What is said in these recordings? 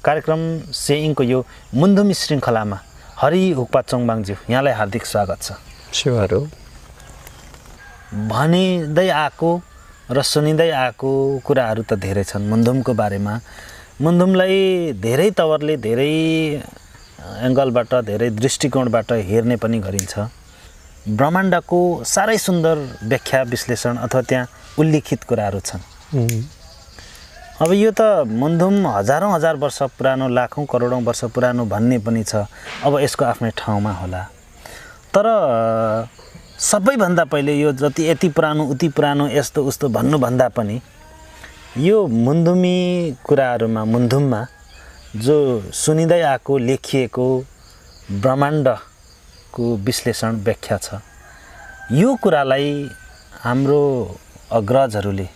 कार्यक्रम सेइङको यो मुन्धुम श्रृङ्खलामा हरि हुक्पा चोङबाङज्यू यहाँलाई हार्दिक स्वागत छ। शिवहरू भनिँदै आएको र सुनिँदै आएको कुराहरू त धेरै छन् मुन्धुमको बारेमा। मुन्धुमलाई धेरै तवरले धेरै एङ्गलबाट धेरै दृष्टिकोणबाट हेर्ने पनि गरिन्छ। ब्रह्माण्डको साह्रै सुन्दर व्याख्या विश्लेषण अथवा त्यहाँ उल्लिखित कुराहरू छन्। अब यो त मुन्धुम हजारौँ हजार वर्ष पुरानो, लाखौँ करोडौँ वर्ष पुरानो भन्ने पनि छ। अब यसको आफ्नै ठाउँमा होला। तर सबैभन्दा पहिले यो जति यति पुरानो उति पुरानो यस्तो उस्तो भन्नुभन्दा पनि यो मुन्धुमी कुराहरूमा, मुन्धुममा जो सुनिँदै आएको लेखिएको ब्रह्माण्डको विश्लेषण व्याख्या छ, यो कुरालाई हाम्रो अग्रजहरूले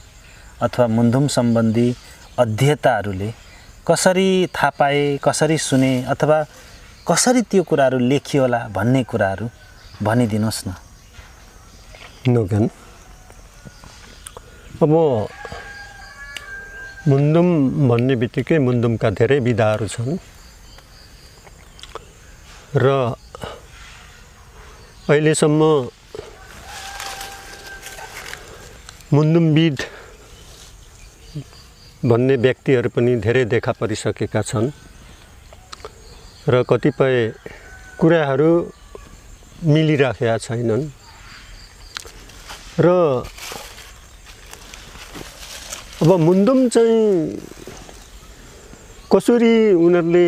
अथवा मुन्धुम सम्बन्धी अध्येताहरूले कसरी थाहा पाए, कसरी सुने अथवा कसरी त्यो कुराहरू लेखियो होला भन्ने कुराहरू भनिदिनुहोस् न। नोगन अब मुन्धुम भन्ने बित्तिकै मुन्धुमका धेरै विधाहरू छन् र अहिलेसम्म मुन्धुमविद भन्ने व्यक्तिहरू पनि धेरै देखा परिसकेका छन् र कतिपय कुराहरू मिलिराखेका छैनन् र अब मुन्धुम चाहिँ कसरी उनीहरूले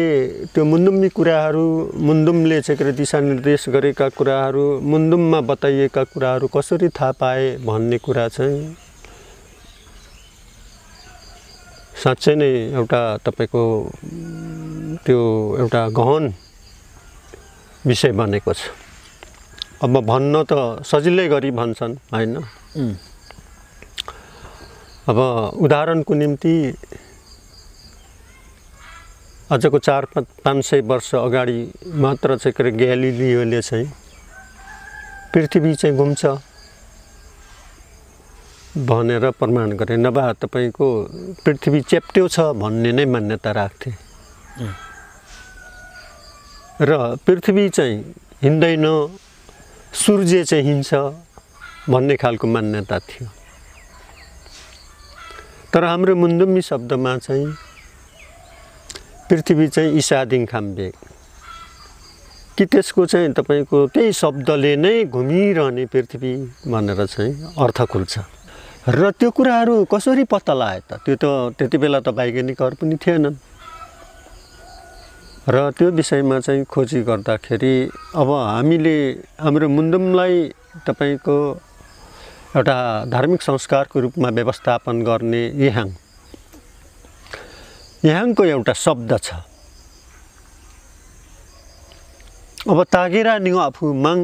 त्यो मुन्धुमी कुराहरू, मुन्धुमले चाहिँ दिशानिर्देश गरेका कुराहरू, मुन्धुममा बताइएका कुराहरू कसरी थाहा पाए भन्ने कुरा चाहिँ साँच्चै नै एउटा तपाईको त्यो एउटा गहन विषय बनेको छ। अब भन्न त सजिलै गरी भन्छन् हैन। अब उदाहरणको निम्ति आजको 400-500 वर्ष अगाडि मात्र चाहिँ ग्यालिलियोले चाहिँ पृथ्वी चाहिँ घुम्छ भनेर प्रमाण गरे। नभए तपाईको पृथ्वी चेप्ट्यो छ भन्ने नै मान्यता राख्थे र पृथ्वी चाहिँ हिँड्दैन, सूर्य चाहिँ हिँड्छ भन्ने खालको मान्यता थियो। तर हाम्रो मुन्धुमी शब्दमा चाहिँ पृथ्वी चाहिँ ईसादिङ खाम्बे कि त्यसको चाहिँ तपाईको त्यही शब्दले नै घुमिरहने पृथ्वी भनेर चाहिँ अर्थ खुल्छ। र त्यो कुराहरू कसरी पत्ता लाए त? त्यो त त्यति बेला त वैज्ञानिकहरू पनि थिएनन् र त्यो विषयमा चाहिँ खोजी गर्दाखेरि अब हामीले हाम्रो मुन्धुमलाई तपाईको एउटा धार्मिक संस्कारको रूपमा व्यवस्थापन गर्ने यहाँको एउटा शब्द छ। अब तागेरा निगो आफुमाङ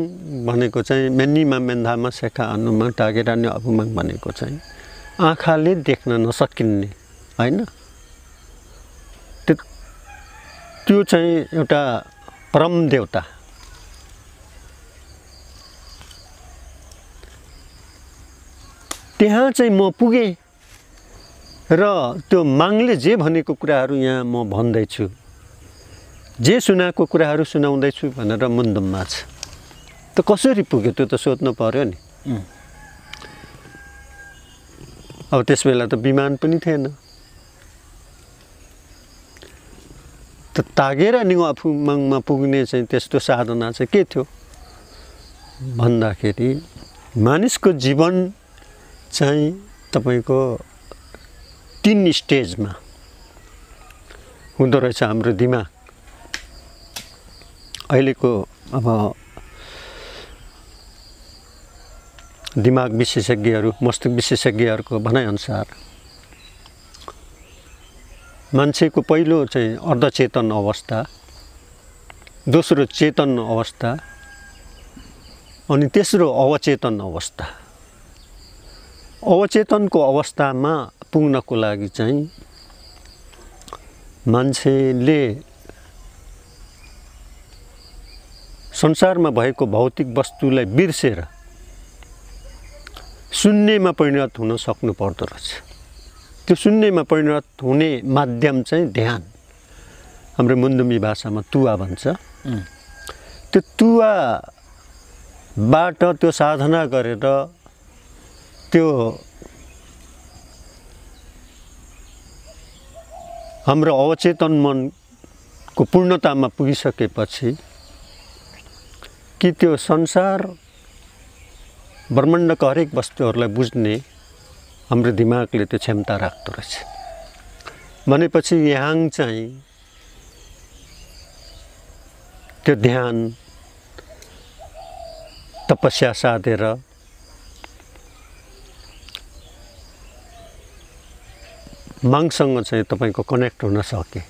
भनेको चाहिँ मेन्नीमा मेन्धामा सेखा अनुमा तागेरा निगो आफुमाङ भनेको चाहिँ आँखाले देख्न नसकिने हैन। त्यो चाहिँ एउटा परम देवता, त्यहाँ चाहिँ म पुगे र त्यो माङले जे भनेको कुराहरू यहाँ म भन्दैछु, जे सुनाएको कुराहरू सुनाउँदैछु भनेर मुन्धुममा छ। त कसरी पुग्यो त्यो त सोध्नु पर्यो नि। अब त्यस बेला त विमान पनि थिएन। त तागेरा निगो आफुमाङमा पुग्ने चाहिँ त्यस्तो साधना चाहिँ के थियो भन्दाखेरि मानिसको जीवन चाहिँ तपाईको 3 स्टेजमा हुँदो रहेछ। हाम्रो दिमाग अहिलेको अब दिमाग विशेषज्ञहरू, मस्तिष्क विशेषज्ञहरूको भनाइअनुसार मान्छेको पहिलो चाहिँ अर्धचेतन अवस्था, दोस्रो चेतन अवस्था अनि तेस्रो अवचेतन अवस्था। अवचेतनको अवस्थामा पुग्नको लागि चाहिँ मान्छेले संसारमा भएको भौतिक वस्तुलाई बिर्सेर शून्यमा परिणत हुन सक्नु पर्दो रहेछ। त्यो शून्यमा परिणत हुने माध्यम चाहिँ ध्यान। हाम्रो मुन्दुमी भाषामा तुवा भन्छ। त्यो तुवाबाट त्यो साधना गरेर त्यो हाम्रो अवचेतन मनको पूर्णतामा पुगिसकेपछि कि त्यो संसार ब्रह्माण्डका हरेक वस्तुहरूलाई बुझ्ने हाम्रो दिमागले त्यो क्षमता राख्दो रहेछ भनेपछि यहाँ चाहिँ त्यो ध्यान तपस्या साधेर मागसँग चाहिँ तपाईको कनेक्ट हुन सके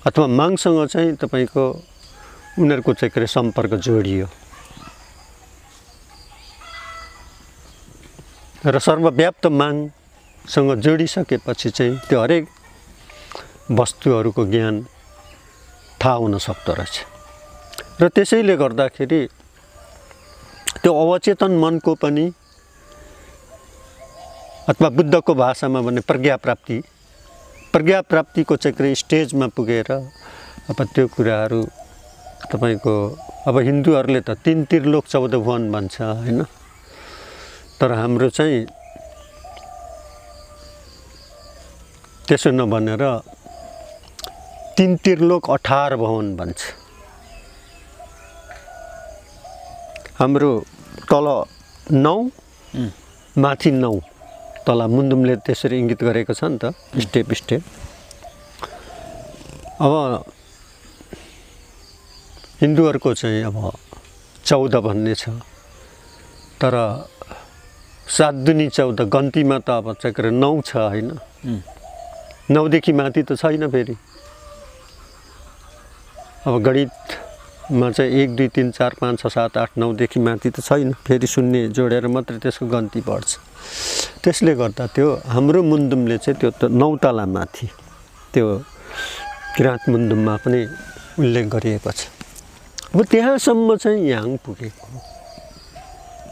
अथवा मागसँग चाहिँ तपाईको उनीहरूको चाहिँ के सम्पर्क जोडियो र सर्वव्याप्त मागसँग जोडिसकेपछि चाहिँ त्यो हरेक वस्तुहरूको ज्ञान थाहा हुन सक्दो रहेछ र त्यसैले गर्दाखेरि त्यो अवचेतन मनको पनि अथवा बुद्धको भाषामा भने प्रज्ञा प्राप्तिको चाहिँ स्टेजमा पुगेर अब त्यो कुराहरू तपाईको अब हिन्दूहरूले त 3 त्रिलोक 14 भुवन भन्छ हैन तर हाम्रो चाहिँ त्यसो नभनेर 3 त्रिलोक 18 भुवन भन्छ हाम्रो तल 9 माथि 9 तल मुन्दुमले त्यसरी इङ्गित गरेको छ नि त स्टेप अब हिन्दूहरूको चाहिँ अब 14 भन्ने छ तर 7 दुनी 14 गन्तीमा त अब चाहिँ 9 छ हैन 9 देखि माथि त छैन फेरि अब गणितमा चाहिँ 1 2 3 4 5 6 7 8 9 देखि माथि त छैन फेरि शून्य जोडेर मात्रै त्यसको गन्ती बढ्छ त्यसले गर्दा त्यो हाम्रो मुन्दुमले चाहिँ त्यो 9 तला माथि त्यो किराँत मुन्दुममा पनि उल्लेख गरिएको छ अब त्यहाँसम्म चाहिँ याङ पुगेको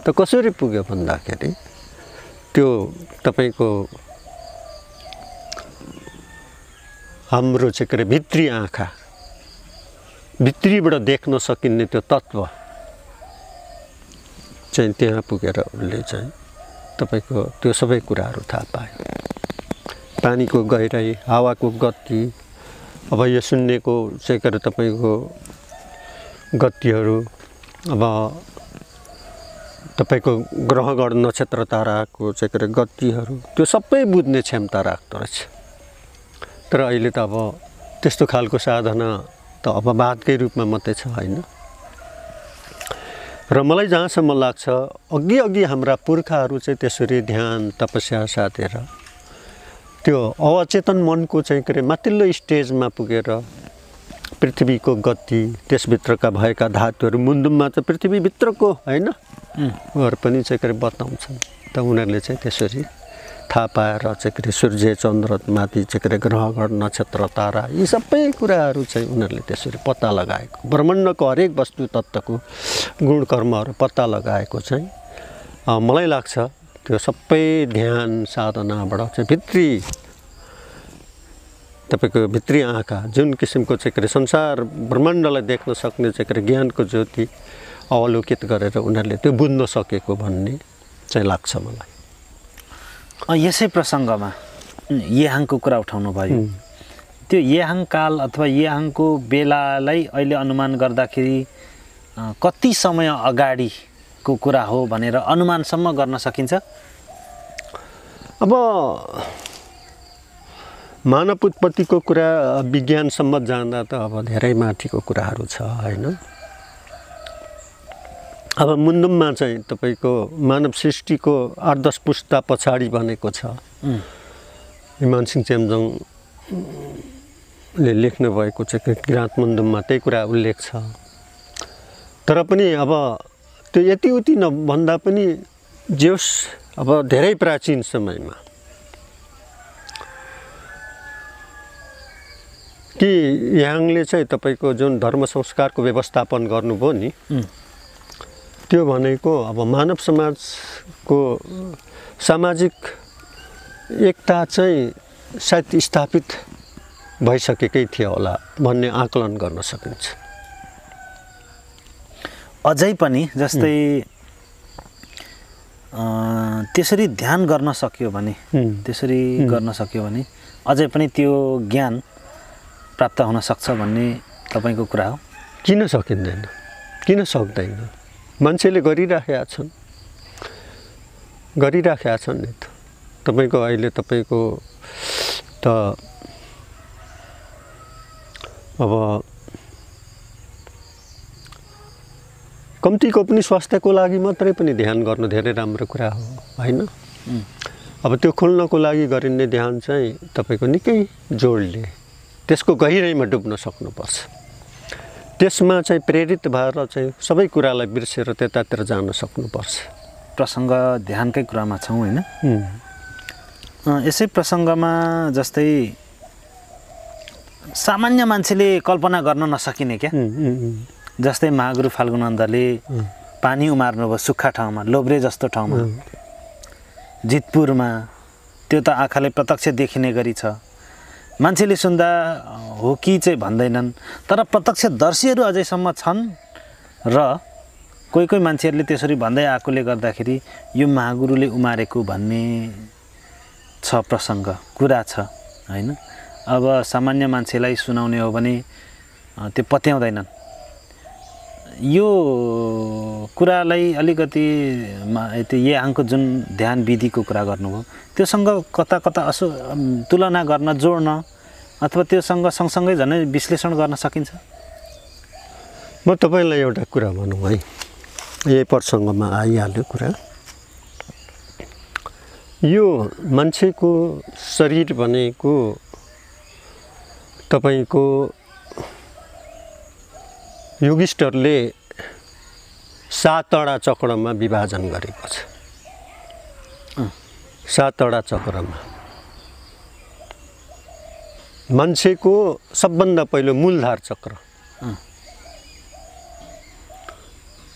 त कसरी पुग्यो भन्दाखेरि त्यो तपाईको हाम्रो चाहिँ भित्री आँखा भित्रीबाट देख्न सकिने त्यो तत्त्व चाहिँ त्यहाँ पुगेर उसले चाहिँ तपाईको त्यो सबै कुराहरू थाहा पायो पानीको गहिराई हावाको गति अब यो शून्यको चाहिँ तपाईको गतिहरू अब तपाईको ग्रहगण नक्षत्र ताराको चाहिँ गतिहरू त्यो सबै बुझ्ने क्षमता राख्दो रहेछ तर अहिले त अब त्यस्तो खालको साधना त अब वादकै रूपमा मात्रै छ हैन र मलाई जहाँसम्म लाग्छ अघि हाम्रा पुर्खाहरू चाहिँ त्यसरी ध्यान तपस्या साधेर त्यो अवचेतन मनको चाहिँ के माथिल्लो स्टेजमा पुगेर पृथ्वीको गति त्यसभित्रका भएका धातुहरू मुन्दुममा चाहिँ पृथ्वीभित्रको हैन उनीहरू पनि चाहिँ बताउँछन् त उनीहरूले चाहिँ त्यसरी थाहा पाएर चाहिँ सूर्य चन्द्र माथि चाहिँ ग्रहगण नक्षत्र तारा यी सबै कुराहरू चाहिँ उनीहरूले त्यसरी पत्ता लगाएको ब्रह्माण्डको हरेक वस्तु तत्त्वको गुण कर्महरू पत्ता लगाएको चाहिँ मलाई लाग्छ त्यो सबै ध्यान साधनाबाट चाहिँ भित्री तपाईको भित्री आँखा जुन किसिमको चाहिँ संसार ब्रह्माण्डलाई देख्न सक्ने चाहिँ ज्ञानको ज्योति अवलोकित गरेर उनीहरूले त्यो बुझ्न सकेको भन्ने चाहिँ लाग्छ मलाई यसै प्रसङ्गमा याङको कुरा उठाउनु भयो त्यो याङ काल अथवा याङको बेलालाई अहिले अनुमान गर्दाखेरि कति समय अगाडिको कुरा हो भनेर अनुमानसम्म गर्न सकिन्छ अब मानव उत्पत्तिको कुरा विज्ञानसम्म जाँदा त अब धेरै माथिको कुराहरू छ हैन अब मुन्दुममा चाहिँ तपाईको मानव सृष्टिको 8-10 पुस्ता पछाडि बनेको छ हिमानसिंह चेम्जोङले लेख्नु भएको चाहिँ किराँत मुन्दुममा त्यही कुरा उल्लेख छ तर पनि अब त्यो यति उति नभन्दा पनि जेस अब धेरै प्राचीन समयमा कि याङले चाहिँ तपाईको जुन धर्म संस्कारको व्यवस्थापन गर्नुभयो नि त्यो भनेको अब मानव समाजको सामाजिक एकता चाहिँ सायद स्थापित भइसकेकै थियो होला भन्ने आकलन गर्न सकिन्छ। अझै पनि जस्तै त्यसरी ध्यान गर्न सक्यो भने अझै पनि त्यो ज्ञान प्राप्त हुन सक्छ भन्ने तपाईको कुरा हो। किन सकिँदैन, किन सक्दैन? मान्छेले गरिराखेका छन् नि त। तपाईको अहिले तपाईको त अब कम्तीको पनि स्वास्थ्यको लागि मात्रै पनि ध्यान गर्नु धेरै राम्रो कुरा हो हैन? अब त्यो खोल्नको लागि गरिने ध्यान चाहिँ तपाईको निकै जोडले त्यसको गहिराइमा डुब्न सक्नुपर्छ। त्यसमा चाहिँ प्रेरित भएर चाहिँ सबै कुरालाई बिर्सेर त्यतातिर जान सक्नुपर्छ। प्रसङ्ग ध्यानकै कुरामा छौँ हैन? यसै प्रसङ्गमा जस्तै सामान्य मान्छेले कल्पना गर्न नसकिने क्या, जस्तै महागुरु फाल्गुनन्दले पानी उमार्नुभयो सुक्खा ठाउँमा, लोब्रे जस्तो ठाउँमा, जितपुरमा। त्यो त आँखाले प्रत्यक्ष देखिने गरी छ। मान्छेले सुन्दा हो कि चाहिँ भन्दैनन्, तर प्रत्यक्षदर्शीहरू अझैसम्म छन् र कोही कोही मान्छेहरूले त्यसरी भन्दै आएकोले गर्दाखेरि यो महागुरुले उमारेको भन्ने छ प्रसङ्ग, कुरा छ हैन? अब सामान्य मान्छेलाई सुनाउने हो भने त्यो पत्याउँदैनन्। यो कुरालाई अलिकति त्यो याङको जुन ध्यान विधिको कुरा गर्नुभयो त्योसँग कता कता तुलना गर्न, जोड्न अथवा त्योसँग सँगसँगै झनै विश्लेषण गर्न सकिन्छ? म तपाईलाई एउटा कुरा भनौँ है, यही प्रसङ्गमा आइहाल्यो कुरा। यो मान्छेको शरीर भनेको तपाईको योगिस्टरले 7वटा चक्रमा विभाजन गरेको छ। 7वटा चक्रमा मान्छेको सबभन्दा पहिलो मूलधार चक्र।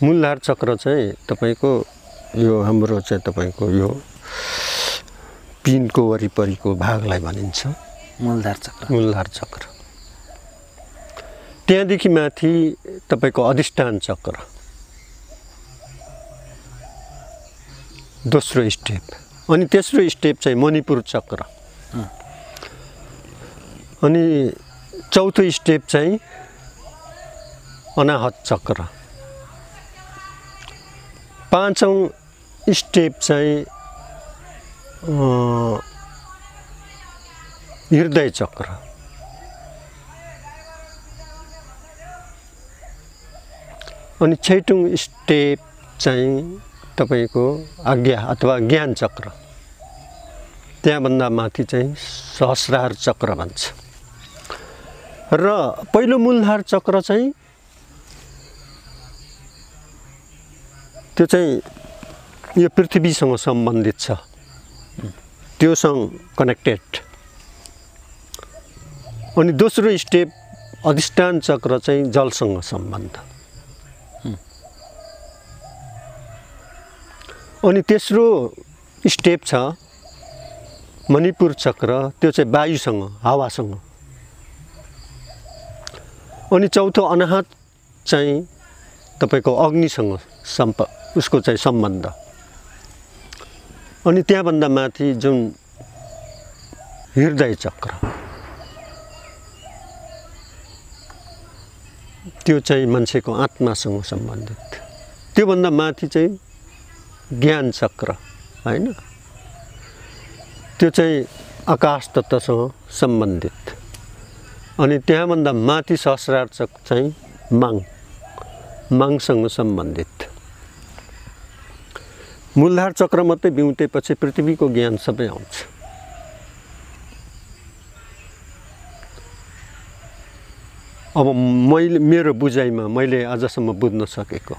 मूलधार चक्र चाहिँ तपाईको यो हाम्रो चाहिँ तपाईको यो पिनको वरिपरिको भागलाई भनिन्छ मूलधार चक्र। मूलधार चक्र। त्यहाँदेखि माथि तपाईको अधिष्ठान चक्र, दोस्रो स्टेप। अनि तेस्रो स्टेप चाहिँ मणिपुर चक्र। अनि चौथो स्टेप चाहिँ अनाहत चक्र। पाँचौं स्टेप चाहिँ हृदय चक्र। अनि छैटौं स्टेप चाहिँ तपाईको आज्ञा अथवा ज्ञान चक्र। त्यहाँभन्दा माथि चाहिँ सहस्रार चक्र भन्छ। र पहिलो मूलधार चक्र चाहिँ त्यो चाहिँ यो पृथ्वीसँग सम्बन्धित छ, त्योसँग कनेक्टेड। अनि दोस्रो स्टेप अधिष्ठान चक्र चाहिँ जलसँग सम्बन्ध। अनि तेस्रो स्टेप छ मणिपुर चक्र, त्यो चाहिँ वायुसँग, हावासँग। अनि चौथो अनाहत चाहिँ तपाईको अग्निसँग उसको चाहिँ सम्बन्ध। अनि त्यहाँभन्दा माथि जुन हृदय चक्र, त्यो चाहिँ मान्छेको आत्मासँग सम्बन्धित। त्योभन्दा माथि चाहिँ ज्ञान चक्र हैन, त्यो चाहिँ आकाश तत्त्वसँग सम्बन्धित। अनि त्यहाँभन्दा माथि सहस्रार चक्र चाहिँ माङसँग सम्बन्धित। मूलधार चक्र मात्रै बिउतेपछि पृथ्वीको ज्ञान सबै आउँछ। अब मेरो बुझाइमा मैले आजसम्म बुझ्न सकेको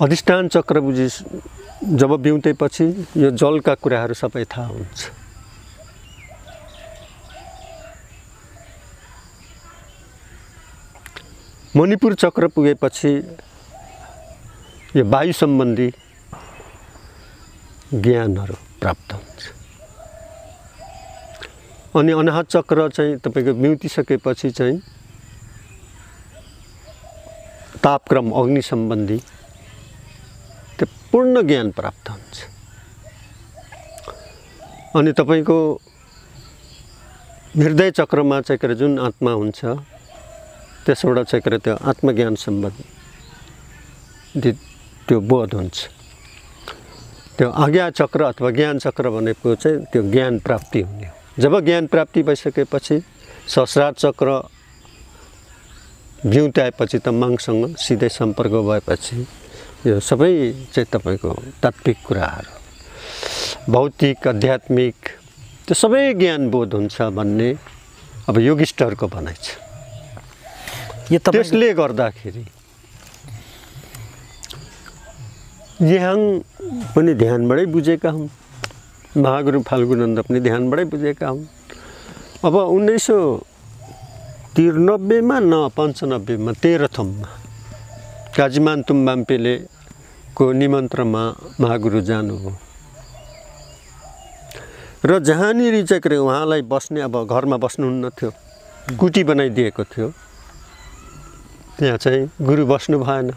अधिष्ठान चक्र जब बिउतेपछि यो जलका कुराहरू सबै थाहा हुन्छ। मणिपुर चक्र पुगेपछि यो वायु सम्बन्धी ज्ञानहरू प्राप्त हुन्छ। अनि अनाहत चक्र चाहिँ तपाईँको म्युतिसकेपछि चाहिँ तापक्रम अग्नि सम्बन्धी त्यो पूर्ण ज्ञान प्राप्त हुन्छ। अनि तपाईँको हृदय चक्रमा चाहिँ जुन आत्मा हुन्छ त्यसबाट चाहिँ त्यो आत्मज्ञान सम्बन्धी त्यो बोध हुन्छ। त्यो आज्ञा चक्र अथवा ज्ञान चक्र भनेको चाहिँ त्यो ज्ञान प्राप्ति हुने हो। जब ज्ञान प्राप्ति भइसकेपछि सहस्रार चक्र भ्युत्याएपछि त माङसँग सिधै सम्पर्क भएपछि यो सबै चाहिँ तपाईँको तात्विक कुराहरू भौतिक आध्यात्मिक त्यो सबै ज्ञान बोध हुन्छ भन्ने अब योगिस्टहरूको भनाइ छ। त्यसले गर्दाखेरि यहाँ पनि ध्यानबाटै बुझेका हुन्, महागुरु फाल्गुनन्द पनि ध्यानबाटै बुझेका हुन्। अब 1993 मा न 95 मा तेह्रथुममा काजीमान तुम्बाम्पेले को निमन्त्रणमा महागुरु जानुभयो र जहाँनिर चाहिँ उहाँलाई बस्ने अब घरमा बस्नुहुन्न थियो, कुटी बनाइदिएको थियो, त्यहाँ चाहिँ गुरु बस्नु भएन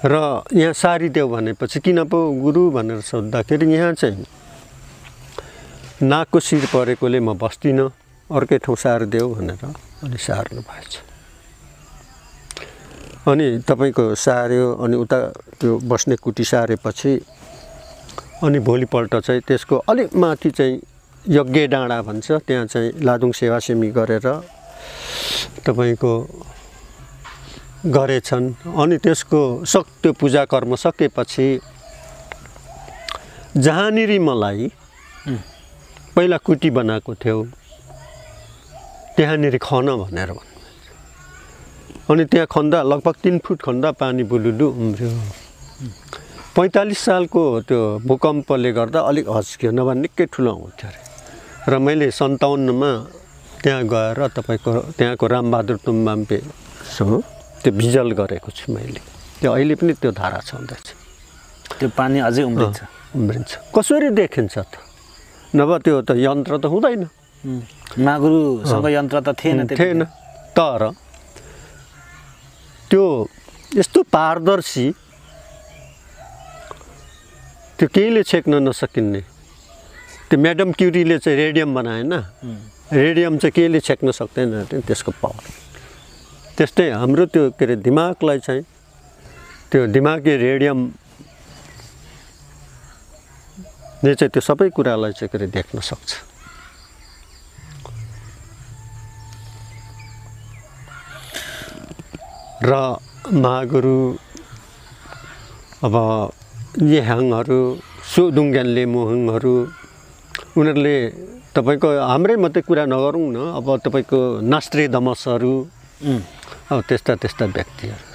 र यहाँ सारिदेऊ भनेपछि किन पो गुरु भनेर सोद्धाखेरि यहाँ चाहिँ नाकको शिर परेकोले म बस्दिनँ, अर्कै ठाउँ सारिदेऊ भनेर अनि सार्नु भएछ। अनि तपाईँको सार्यो अनि उता त्यो बस्ने कुटी सारेपछि अनि भोलिपल्ट चाहिँ त्यसको अलिक माथि चाहिँ यज्ञ डाँडा भन्छ, त्यहाँ चाहिँ लादुङ सेवासेमी गरेर तपाईँको गरेछन्। अनि त्यसको त्यो पूजा कर्म सकेपछि जहाँनिर मलाई पहिला कुटी बनाएको थियो त्यहाँनिर खन भनेर भन्नु। अनि त्यहाँ खन्दा लगभग 3 फुट खन्दा पानी बुलुलु उम्रियो। 45 सालको त्यो भूकम्पले गर्दा अलिक हच्कियो, नभए निकै ठुलो हुन्थ्यो अरे। र मैले 57 मा त्यहाँ गएर तपाईँको त्यहाँको रामबहादुर तुम्बाम्पेसँग त्यो भिजल गरेको छु मैले। त्यो अहिले पनि त्यो धारा छँदैछ, त्यो पानी अझै उम्रिन्छ। कसरी देखिन्छ त? नभए त्यो त यन्त्र त हुँदैन। महागुरुसँग यन्त्र त थिएन। तर त्यो यस्तो पारदर्शी, त्यो केहीले छेक्न नसकिने। त्यो म्याडम क्युरीले चाहिँ रेडियम बनाएन, रेडियम चाहिँ केहीले छेक्न सक्दैन त्यसको पावर। त्यस्तै हाम्रो त्यो के अरे दिमागलाई चाहिँ त्यो दिमागी रेडियमले चाहिँ त्यो सबै कुरालाई चाहिँ के अरे देख्न सक्छ। र महागुरु अब येहाङहरू, सोदुङ्ग्यानले मोहङहरू, उनीहरूले तपाईँको हाम्रै मात्रै कुरा नगरौँ न, अब तपाईँको नास्ट्रेडमसहरू, अब त्यस्ता व्यक्तिहरू,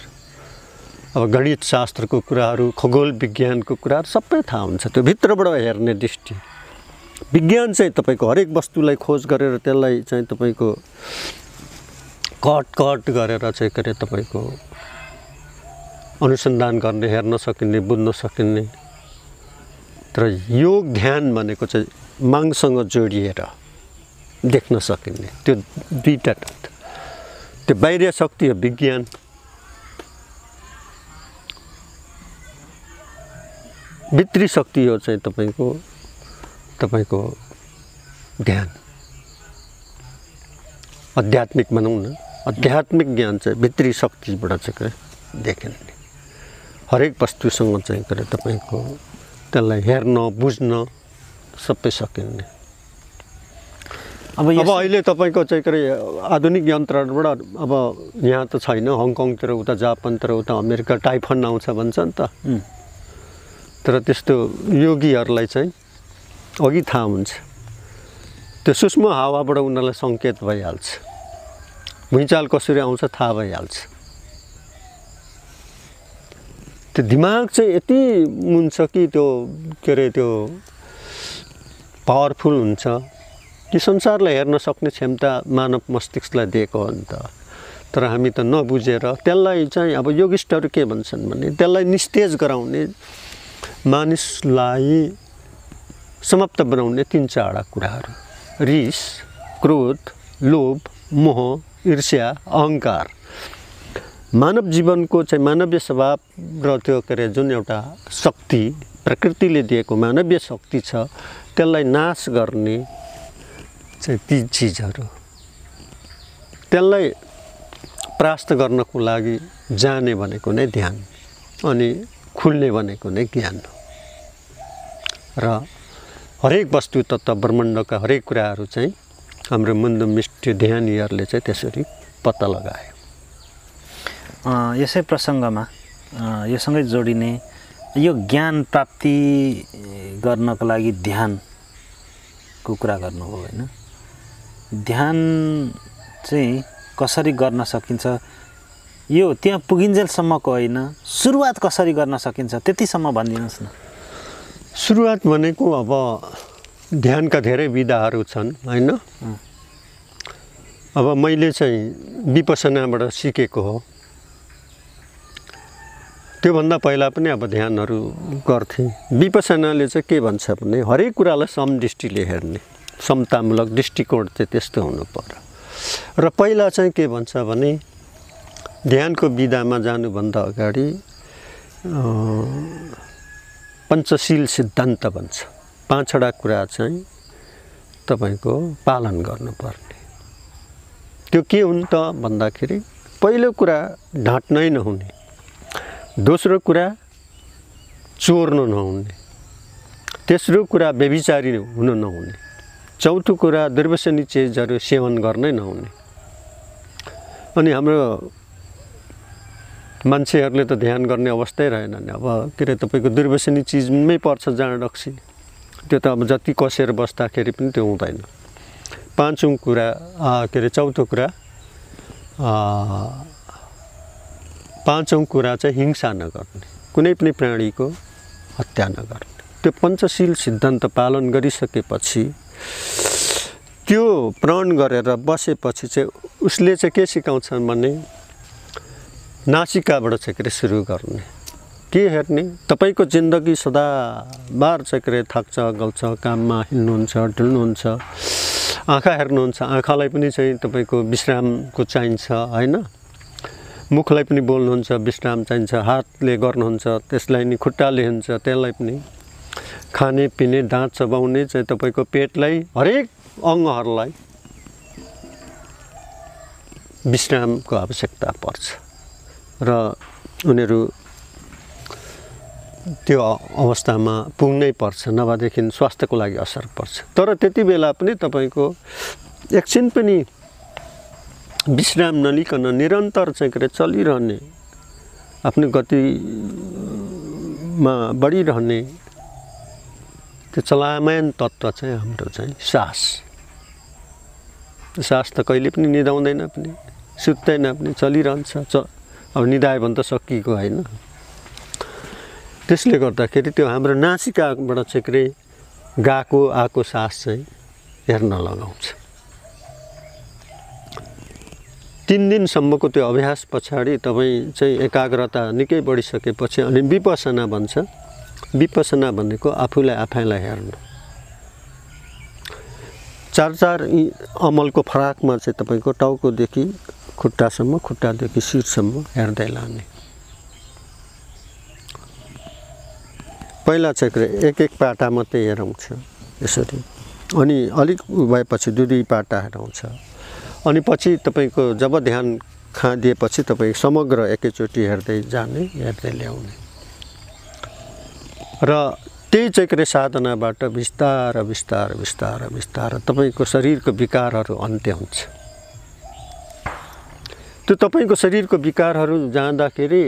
अब गणित शास्त्रको कुराहरू, खगोल विज्ञानको कुराहरू सबै थाहा हुन्छ। त्यो भित्रबाट हेर्ने दृष्टि, विज्ञान चाहिँ तपाईँको हरेक वस्तुलाई खोज गरेर त्यसलाई चाहिँ तपाईँको कट गरेर चाहिँ के अरे तपाईँको अनुसन्धान गर्ने, हेर्न सकिने, बुझ्न सकिने। तर योग ध्यान भनेको चाहिँ माङसँग जोडिएर देख्न सकिने, त्यो दुईटा। त्यो बाहिर शक्ति हो विज्ञान, भित्री शक्ति हो चाहिँ तपाईँको ध्यान, आध्यात्मिक भनौँ न। आध्यात्मिक ज्ञान चाहिँ भित्री शक्तिबाट चाहिँ देखिने, हरेक वस्तुसँग चाहिँ तपाईँको त्यसलाई हेर्न बुझ्न सबै सकिने। अब अहिले तपाईँको चाहिँ के अरे आधुनिक यन्त्रबाट अब यहाँ त छैन, हङकङतिर उता जापानतिर उता अमेरिका टाइफन आउँछ भन्छ नि त। तर त्यस्तो योगीहरूलाई चाहिँ अघि थाहा हुन्छ, त्यो सूक्ष्म हावाबाट उनीहरूलाई सङ्केत भइहाल्छ, भुइँचाल कसरी आउँछ थाहा भइहाल्छ। त्यो दिमाग चाहिँ यति हुन्छ कि त्यो के अरे त्यो पावरफुल हुन्छ कि संसारलाई हेर्न सक्ने क्षमता मानव मस्तिष्कलाई दिएको हो नि त। तर हामी त नबुझेर त्यसलाई चाहिँ अब योगिस्टहरू के भन्छन् भने त्यसलाई निस्तेज गराउने, मानिसलाई समाप्त बनाउने 3-4 कुराहरू: रिस, क्रोध, लोभ, मोह, ईर्ष्या, अहङ्कार। मानव जीवनको चाहिँ मानवीय स्वभाव र त्यो के अरे जुन एउटा शक्ति प्रकृतिले दिएको मानवीय शक्ति छ त्यसलाई नाश गर्ने चाहिँ ती चिजहरू, त्यसलाई परास्त गर्नको लागि जाने भनेको नै ध्यान अनि खुल्ने भनेको नै ज्ञान हो। र हरेक वस्तु तत्त्व ब्रह्माण्डका हरेक कुराहरू चाहिँ हाम्रो मन्दमिष्ट ध्यानीहरूले चाहिँ त्यसरी पत्ता लगायो। यसै प्रसङ्गमा योसँगै जोडिने यो ज्ञान प्राप्ति गर्नको लागि ध्यानको कुरा गर्नुभयो होइन? ध्यान चाहिँ कसरी गर्न सकिन्छ यो त्यहाँ पुगिन्जेलसम्मको होइन, सुरुवात कसरी गर्न सकिन्छ त्यतिसम्म भनिदिनुहोस् न। सुरुवात भनेको अब ध्यानका धेरै विधाहरू छन् होइन? अब मैले चाहिँ विपसनाबाट सिकेको हो। त्योभन्दा पहिला पनि अब ध्यानहरू गर्थेँ। विपसनाले चाहिँ के भन्छ भने हरेक कुरालाई समदृष्टिले हेर्ने, समतामूलक दृष्टिकोण चाहिँ त्यस्तो हुनु पर्यो। र पहिला चाहिँ के भन्छ भने ध्यानको विधामा जानुभन्दा अगाडि पञ्चशील सिद्धान्त भन्छ। 5वटा कुरा चाहिँ तपाईको पालन गर्नुपर्ने। त्यो के हुन् त भन्दाखेरि पहिलो कुरा ढाँट्नै नहुने, दोस्रो कुरा चोर्नु नहुने, तेस्रो कुरा व्यभिचारी हुन नहुने, चौथो कुरा दुर्व्यसनी चिजहरू सेवन गर्नै नहुने। अनि हाम्रो मान्छेहरूले त ध्यान गर्ने अवस्थै रहेन नि। अब के अरे तपाईँको दुर्व्यसनी चिजमै पर्छ जाँड रक्सी, त्यो त अब जति कसेर बस्दाखेरि पनि त्यो हुँदैन। पाँचौं कुरा चाहिँ हिंसा नगर्ने, कुनै पनि प्राणीको हत्या नगर्ने। त्यो पञ्चशील सिद्धान्त पालन गरिसकेपछि त्यो प्रण गरेर बसेपछि चाहिँ उसले चाहिँ के सिकाउँछ भने नासिकाबाट चाहिँ के सुरु गर्ने, के हेर्ने, तपाईँको जिन्दगी सदाबार चाहिँ के थाक्छ गल्छ, काममा हिँड्नुहुन्छ डुल्नुहुन्छ, आँखा हेर्नुहुन्छ, आँखालाई पनि चाहिँ तपाईँको विश्रामको चाहिन्छ होइन? मुखलाई पनि बोल्नुहुन्छ विश्राम चाहिन्छ, हातले गर्नुहुन्छ त्यसलाई नि खुट्टाले हुन्छ त्यसलाई पनि, खाने पिने दाँत चबाउने चाहिँ तपाईँको पेटलाई हरेक अङ्गहरूलाई विश्रामको आवश्यकता पर्छ र उनीहरू त्यो अवस्थामा पुग्नै पर्छ, नभएदेखि स्वास्थ्यको लागि असर पर्छ। तर त्यति बेला पनि तपाईँको एकछिन पनि विश्राम नलिकन निरन्तर चाहिँ के चलिरहने, आफ्नो गतिमा बढिरहने त्यो चलायमान तत्त्व चाहिँ हाम्रो चाहिँ सास त कहिले पनि निदाउँदैन पनि, सुत्दैन पनि, चलिरहन्छ। अब निदायो भने त सकिएको होइन। त्यसले गर्दाखेरि त्यो हाम्रो नासिकाबाट चाहिँ के गएको आएको सास चाहिँ हेर्न लगाउँछ। 3 दिनसम्मको त्यो अभ्यास पछाडि तपाईँ चाहिँ एकाग्रता निकै बढिसकेपछि अनि विपसना भन्छ। विपसना भनेको आफैलाई हेर्नु। 4 अमलको फराकमा चाहिँ तपाईँको टाउकोदेखि खुट्टासम्म, खुट्टादेखि शिरसम्म हेर्दै लाने। पहिला चाहिँ एक पाटा मात्रै हेराउँछ यसरी, अनि अलिक भएपछि 2 पाटा हेराउँछ, अनि पछि तपाईँको जब ध्यान खादिएपछि तपाईँ समग्र एकैचोटि हेर्दै जाने, हेर्दै ल्याउने। र त्यही चाहिँ साधनाबाट बिस्तार बिस्तार बिस्तार बिस्तार तपाईँको शरीरको विकारहरू अन्त्य हुन्छ। त्यो तपाईँको शरीरको विकारहरू जाँदाखेरि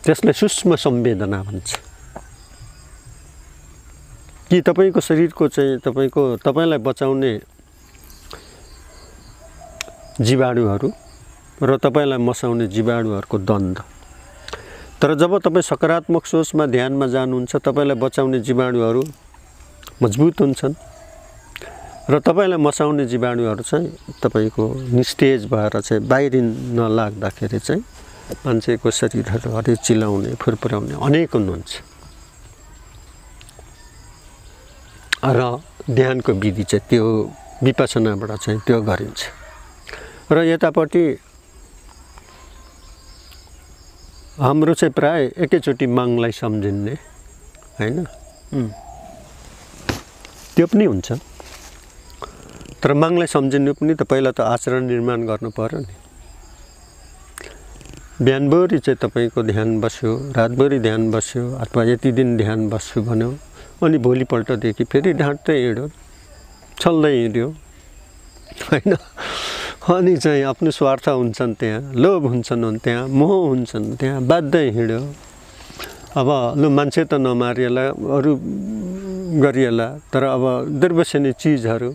त्यसलाई सूक्ष्म संवेदना भन्छ। कि तपाईँको शरीरको चाहिँ तपाईँलाई बचाउने जीवाणुहरू र तपाईँलाई मसाउने जीवाणुहरूको द्वन्द्व। तर जब तपाईँ सकारात्मक सोचमा ध्यानमा जानुहुन्छ तपाईँलाई बचाउने जीवाणुहरू मजबुत हुन्छन् र तपाईँलाई मसाउने जीवाणुहरू चाहिँ तपाईँको निस्तेज भएर चाहिँ बाहिरिन नलाग्दाखेरि चाहिँ मान्छेको शरीरहरू हरेक चिलाउने फुरफुराउने अनेक हुनुहुन्छ। र ध्यानको विधि चाहिँ त्यो विपसनाबाट चाहिँ त्यो गरिन्छ। र यतापट्टि हाम्रो चाहिँ प्राय एकैचोटि मागलाई सम्झिने हैन, त्यो पनि हुन्छ। तर मागलाई सम्झिनु पनि त पहिला त आचरण निर्माण गर्नु पर्यो नि। बिहानभरि चाहिँ तपाईँको ध्यान बस्यो, रातभरि ध्यान बस्यो, अथवा यति दिन ध्यान बस्छु भन्यो, अनि भोलिपल्टदेखि फेरि ढाँट्दै हिँड्यो, चल्दै हिँड्यो होइन। अनि चाहिँ आफ्नो स्वार्थ हुन्छन् त्यहाँ, लोभ हुन्छन् त्यहाँ, मोह हुन्छन् त्यहाँ, बाध्दै हिँड्यो। अब लु मान्छे त नमारिएला, अरू गरिएला, तर अब दुर्व्यसनी चिजहरू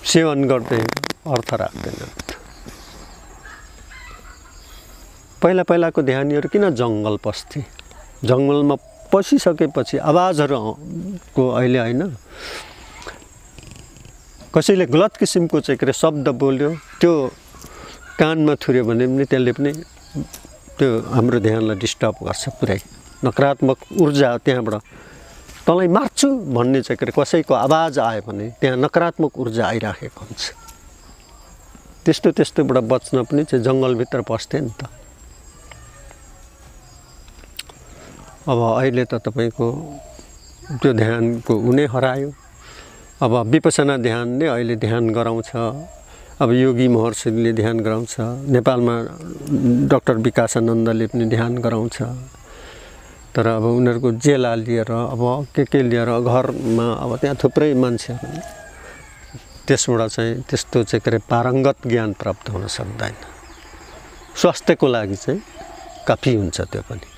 सेवन गर्दै अर्थ राख्दैन। पहिलाको ध्यानीहरू किन जङ्गल पस्थे? जङ्गलमा पसिसकेपछि आवाजहरूको अहिले होइन, कसैले गलत किसिमको चाहिँ के अरे शब्द बोल्यो, त्यो कानमा थुर्यो भने पनि त्यसले पनि त्यो हाम्रो ध्यानलाई डिस्टर्ब गर्छ पुरै। नकारात्मक ऊर्जा त्यहाँबाट तँलाई मार्छु भन्ने चाहिँ के अरे कसैको आवाज आयो भने त्यहाँ नकारात्मक ऊर्जा आइराखेको हुन्छ। त्यस्तोबाट बच्न पनि चाहिँ जङ्गलभित्र पस्थे नि त। अब अहिले त तपाईँको त्यो ध्यानको उनै हरायो। अब विपसना ध्यानले अहिले ध्यान गराउँछ। अब योगी महर्षिले ध्यान गराउँछ। नेपालमा डाक्टर विकासानन्दले पनि ध्यान गराउँछ। तर अब उनीहरूको जेला लिएर अब के लिएर घरमा अब त्यहाँ थुप्रै मान्छेहरू, त्यसबाट चाहिँ त्यस्तो चाहिँ के अरे पारङ्गत ज्ञान प्राप्त हुन सक्दैन। स्वास्थ्यको लागि चाहिँ काफी हुन्छ त्यो पनि।